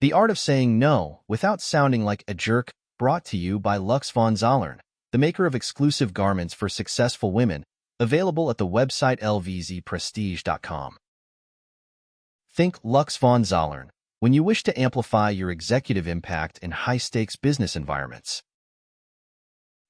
The art of saying no without sounding like a jerk, brought to you by Lux von Zollern, the maker of exclusive garments for successful women, available at the website lvzprestige.com. Think Lux von Zollern when you wish to amplify your executive impact in high-stakes business environments.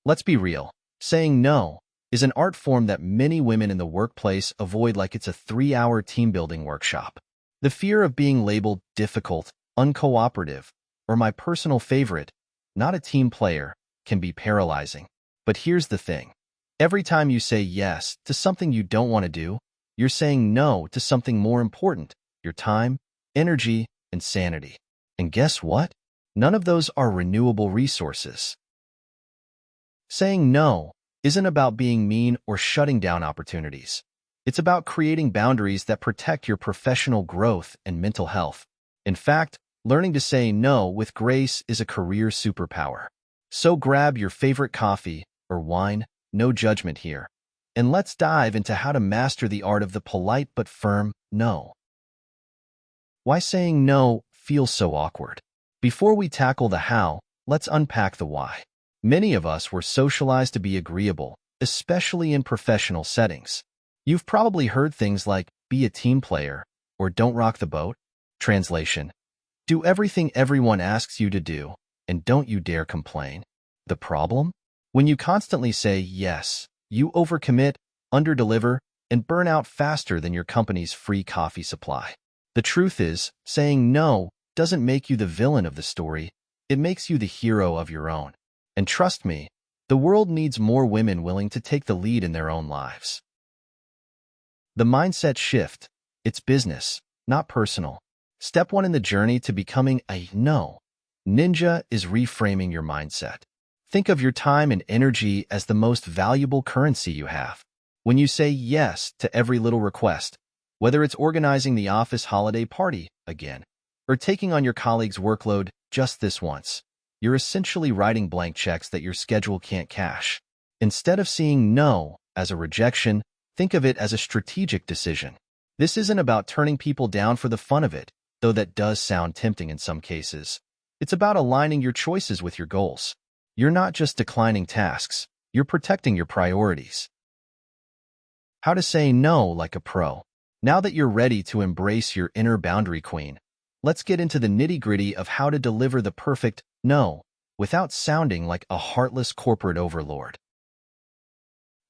Let's be real. Saying no is an art form that many women in the workplace avoid like it's a 3-hour team-building workshop. The fear of being labeled difficult, uncooperative, or my personal favorite, not a team player, can be paralyzing. But here's the thing. Every time you say yes to something you don't want to do, you're saying no to something more important, your time, energy, and sanity. And guess what? None of those are renewable resources. Saying no isn't about being mean or shutting down opportunities. It's about creating boundaries that protect your professional growth and mental health. In fact, learning to say no with grace is a career superpower. So grab your favorite coffee or wine, no judgment here, and let's dive into how to master the art of the polite but firm no. Why saying no feels so awkward? Before we tackle the how, let's unpack the why. Many of us were socialized to be agreeable, especially in professional settings. You've probably heard things like, be a team player, or don't rock the boat. Translation: do everything everyone asks you to do, and don't you dare complain. The problem? When you constantly say yes, you overcommit, underdeliver, and burn out faster than your company's free coffee supply. The truth is, saying no doesn't make you the villain of the story, it makes you the hero of your own. And trust me, the world needs more women willing to take the lead in their own lives. The mindset shift. It's business, not personal. Step 1 in the journey to becoming a no ninja is reframing your mindset. Think of your time and energy as the most valuable currency you have. When you say yes to every little request, whether it's organizing the office holiday party again, or taking on your colleague's workload just this once, you're essentially writing blank checks that your schedule can't cash. Instead of seeing no as a rejection, think of it as a strategic decision. This isn't about turning people down for the fun of it, though that does sound tempting in some cases. It's about aligning your choices with your goals. You're not just declining tasks, you're protecting your priorities. How to say no like a pro. Now that you're ready to embrace your inner boundary queen, let's get into the nitty-gritty of how to deliver the perfect no without sounding like a heartless corporate overlord.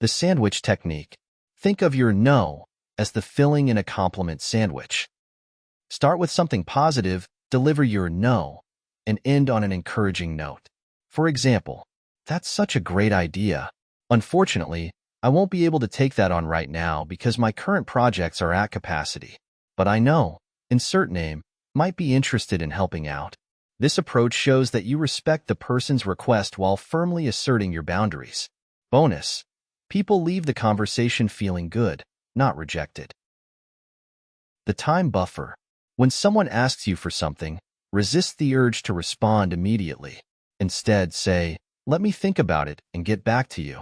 The sandwich technique. Think of your no as the filling in a compliment sandwich. Start with something positive, deliver your no, and end on an encouraging note. For example, that's such a great idea. Unfortunately, I won't be able to take that on right now because my current projects are at capacity. But I know, insert name, might be interested in helping out. This approach shows that you respect the person's request while firmly asserting your boundaries. Bonus: people leave the conversation feeling good, not rejected. The time buffer. When someone asks you for something, resist the urge to respond immediately. Instead, say, let me think about it and get back to you.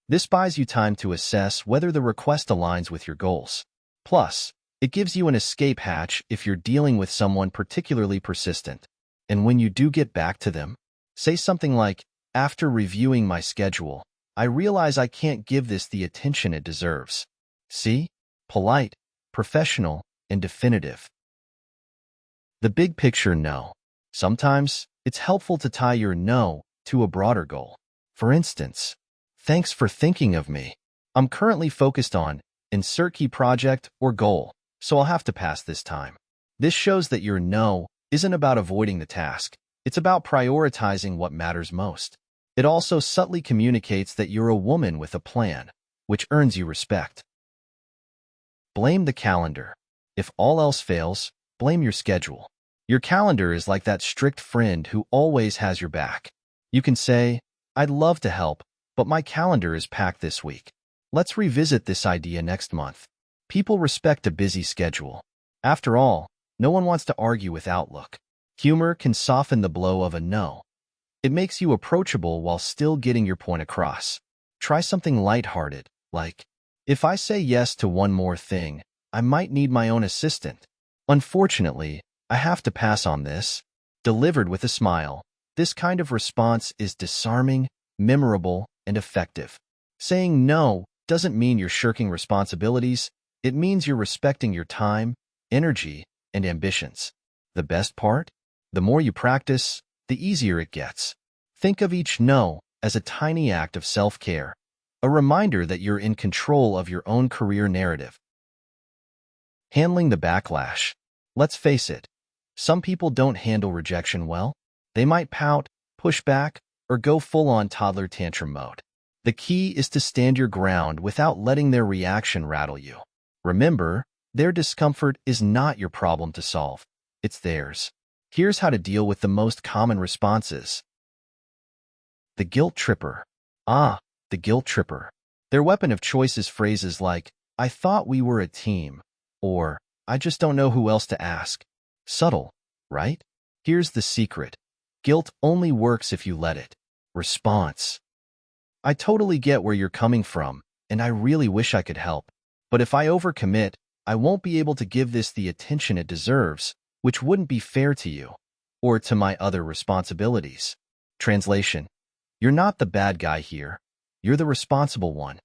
This buys you time to assess whether the request aligns with your goals. Plus, it gives you an escape hatch if you're dealing with someone particularly persistent. And when you do get back to them, say something like, after reviewing my schedule, I realize I can't give this the attention it deserves. See? Polite, professional, and definitive. The big picture no. Sometimes, it's helpful to tie your no to a broader goal. For instance, thanks for thinking of me. I'm currently focused on insert key project or goal, so I'll have to pass this time. This shows that your no isn't about avoiding the task. It's about prioritizing what matters most. It also subtly communicates that you're a woman with a plan, which earns you respect. Blame the calendar. If all else fails, blame your schedule. Your calendar is like that strict friend who always has your back. You can say, I'd love to help, but my calendar is packed this week. Let's revisit this idea next month. People respect a busy schedule. After all, no one wants to argue with Outlook. Humor can soften the blow of a no. It makes you approachable while still getting your point across. Try something lighthearted, like, if I say yes to one more thing, I might need my own assistant. Unfortunately, I have to pass on this. Delivered with a smile, this kind of response is disarming, memorable, and effective. Saying no doesn't mean you're shirking responsibilities. It means you're respecting your time, energy, and ambitions. The best part? The more you practice, the easier it gets. Think of each no as a tiny act of self-care, a reminder that you're in control of your own career narrative. Handling the backlash. Let's face it, some people don't handle rejection well. They might pout, push back, or go full-on toddler tantrum mode. The key is to stand your ground without letting their reaction rattle you. Remember, their discomfort is not your problem to solve. It's theirs. Here's how to deal with the most common responses. The guilt tripper. The guilt tripper. Their weapon of choice is phrases like, "I thought we were a team," or "I just don't know who else to ask." Subtle, right? Here's the secret. Guilt only works if you let it. Response. I totally get where you're coming from, and I really wish I could help. But if I overcommit, I won't be able to give this the attention it deserves, which wouldn't be fair to you, or to my other responsibilities. Translation. You're not the bad guy here. You're the responsible one.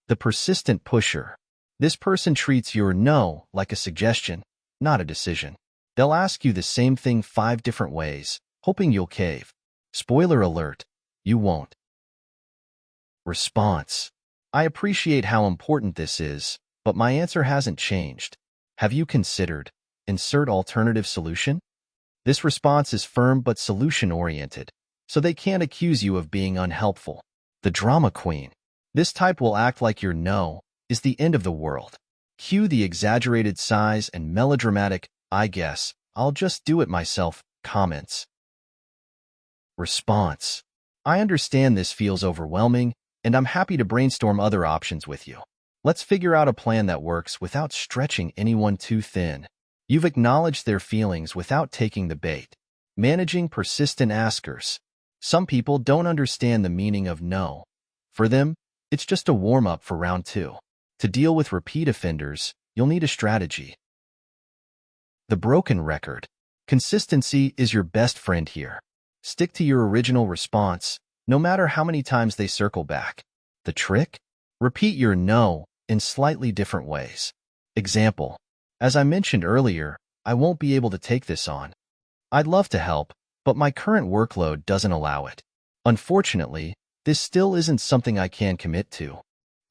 The persistent pusher. This person treats your no like a suggestion, not a decision. They'll ask you the same thing 5 different ways, hoping you'll cave. Spoiler alert, you won't. Response. I appreciate how important this is, but my answer hasn't changed. Have you considered? Insert alternative solution? This response is firm but solution-oriented, so they can't accuse you of being unhelpful. The drama queen. This type will act like your no is the end of the world. Cue the exaggerated sighs and melodramatic, "I guess, I'll just do it myself," comments. Response. I understand this feels overwhelming, and I'm happy to brainstorm other options with you. Let's figure out a plan that works without stretching anyone too thin. You've acknowledged their feelings without taking the bait. Managing persistent askers. Some people don't understand the meaning of no. For them, it's just a warm-up for round 2. To deal with repeat offenders, you'll need a strategy. The broken record. Consistency is your best friend here. Stick to your original response, no matter how many times they circle back. The trick? Repeat your no in slightly different ways. Example. As I mentioned earlier, I won't be able to take this on. I'd love to help, but my current workload doesn't allow it. Unfortunately, this still isn't something I can commit to.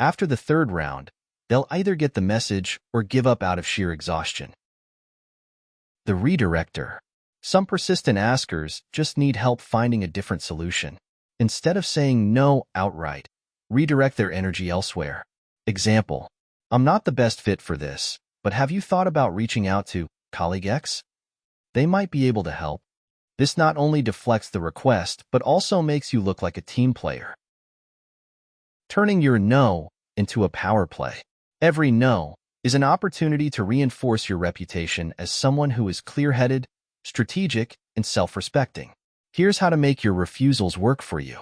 After the 3rd round, they'll either get the message or give up out of sheer exhaustion. The redirector. Some persistent askers just need help finding a different solution. Instead of saying no outright, redirect their energy elsewhere. Example. I'm not the best fit for this, but have you thought about reaching out to colleague X? They might be able to help. This not only deflects the request, but also makes you look like a team player. Turning your no into a power play. Every no is an opportunity to reinforce your reputation as someone who is clear-headed, strategic, and self-respecting. Here's how to make your refusals work for you.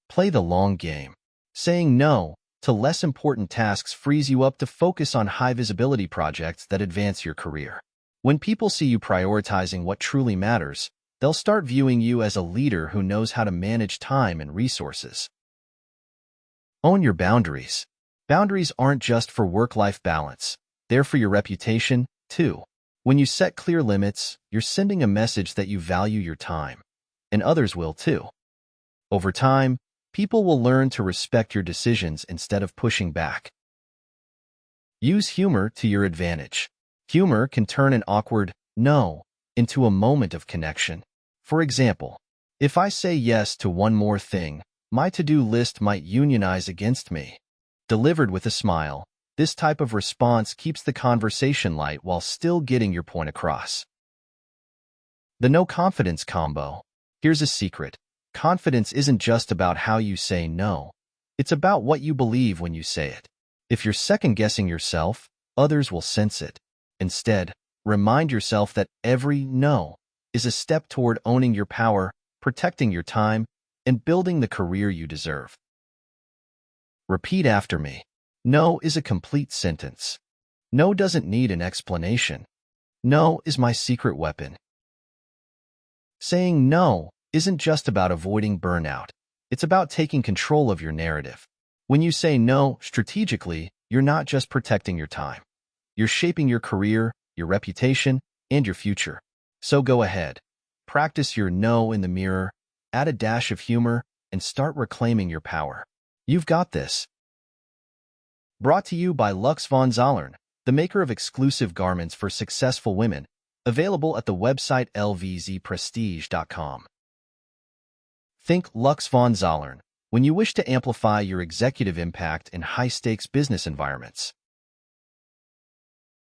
Play the long game. Saying no to less important tasks frees you up to focus on high-visibility projects that advance your career. When people see you prioritizing what truly matters, they'll start viewing you as a leader who knows how to manage time and resources. Own your boundaries. Boundaries aren't just for work-life balance. They're for your reputation, too. When you set clear limits, you're sending a message that you value your time, and others will, too. Over time, people will learn to respect your decisions instead of pushing back. Use humor to your advantage. Humor can turn an awkward no into a moment of connection. For example, if I say yes to one more thing, my to-do list might unionize against me. Delivered with a smile, this type of response keeps the conversation light while still getting your point across. The no-confidence combo. Here's a secret. Confidence isn't just about how you say no. It's about what you believe when you say it. If you're second-guessing yourself, others will sense it. Instead, remind yourself that every no is a step toward owning your power, protecting your time, and building the career you deserve. Repeat after me. No is a complete sentence. No doesn't need an explanation. No is my secret weapon. Saying no isn't just about avoiding burnout. It's about taking control of your narrative. When you say no strategically, you're not just protecting your time. You're shaping your career, your reputation, and your future. So go ahead. Practice your no in the mirror, add a dash of humor, and start reclaiming your power. You've got this. Brought to you by Lux von Zollern, the maker of exclusive garments for successful women, available at the website lvzprestige.com. Think Lux von Zollern when you wish to amplify your executive impact in high-stakes business environments.